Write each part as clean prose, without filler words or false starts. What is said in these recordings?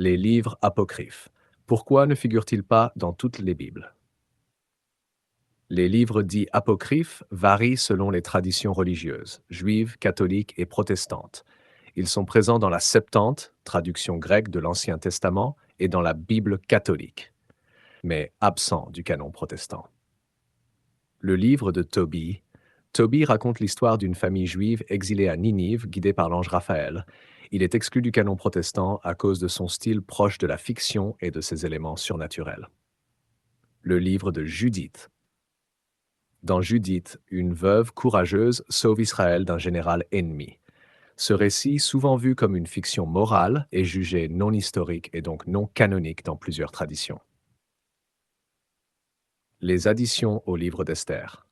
Les livres apocryphes. Pourquoi ne figurent-ils pas dans toutes les Bibles? Les livres dits apocryphes varient selon les traditions religieuses, juives, catholiques et protestantes. Ils sont présents dans la Septante, traduction grecque de l'Ancien Testament, et dans la Bible catholique, mais absents du canon protestant. Le livre de Tobie. Tobie raconte l'histoire d'une famille juive exilée à Ninive, guidée par l'ange Raphaël. Il est exclu du canon protestant à cause de son style proche de la fiction et de ses éléments surnaturels. Le livre de Judith. Dans Judith, une veuve courageuse sauve Israël d'un général ennemi. Ce récit, souvent vu comme une fiction morale, est jugé non historique et donc non canonique dans plusieurs traditions. Les additions au livre d'Esther.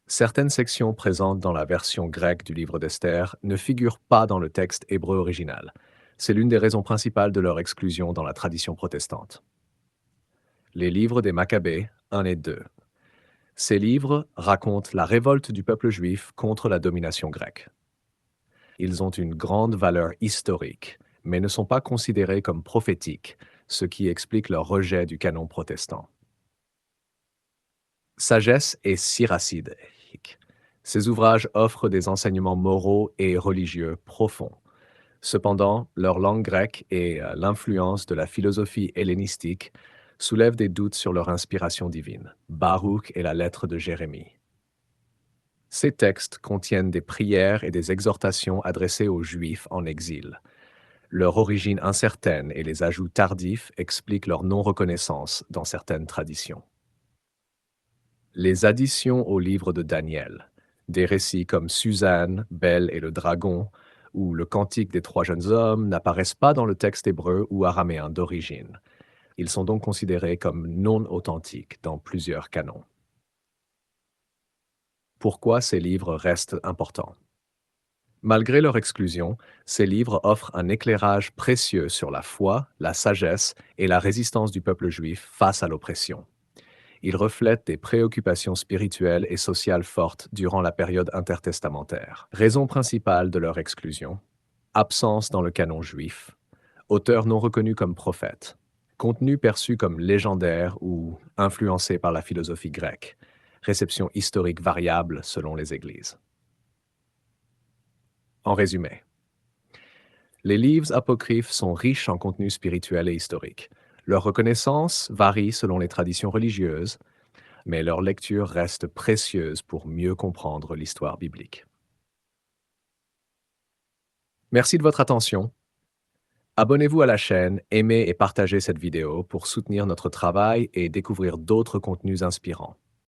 Certaines sections présentes dans la version grecque du livre d'Esther ne figurent pas dans le texte hébreu original. C'est l'une des raisons principales de leur exclusion dans la tradition protestante. Les livres des Maccabées 1 et 2. Ces livres racontent la révolte du peuple juif contre la domination grecque. Ils ont une grande valeur historique, mais ne sont pas considérés comme prophétiques, ce qui explique leur rejet du canon protestant. Sagesse et siracide. Ces ouvrages offrent des enseignements moraux et religieux profonds. Cependant, leur langue grecque et l'influence de la philosophie hellénistique soulèvent des doutes sur leur inspiration divine. Baruch et la lettre de Jérémie. Ces textes contiennent des prières et des exhortations adressées aux Juifs en exil. Leur origine incertaine et les ajouts tardifs expliquent leur non-reconnaissance dans certaines traditions. Les additions au livre de Daniel. Des récits comme Suzanne, Belle et le dragon, ou le Cantique des trois jeunes hommes n'apparaissent pas dans le texte hébreu ou araméen d'origine. Ils sont donc considérés comme non authentiques dans plusieurs canons. Pourquoi ces livres restent importants? Malgré leur exclusion, ces livres offrent un éclairage précieux sur la foi, la sagesse et la résistance du peuple juif face à l'oppression. Ils reflètent des préoccupations spirituelles et sociales fortes durant la période intertestamentaire. Raison principale de leur exclusion: absence dans le canon juif, auteurs non reconnus comme prophètes, contenu perçu comme légendaire ou influencé par la philosophie grecque, réception historique variable selon les églises. En résumé, les livres apocryphes sont riches en contenu spirituel et historique. Leur reconnaissance varie selon les traditions religieuses, mais leur lecture reste précieuse pour mieux comprendre l'histoire biblique. Merci de votre attention. Abonnez-vous à la chaîne, aimez et partagez cette vidéo pour soutenir notre travail et découvrir d'autres contenus inspirants.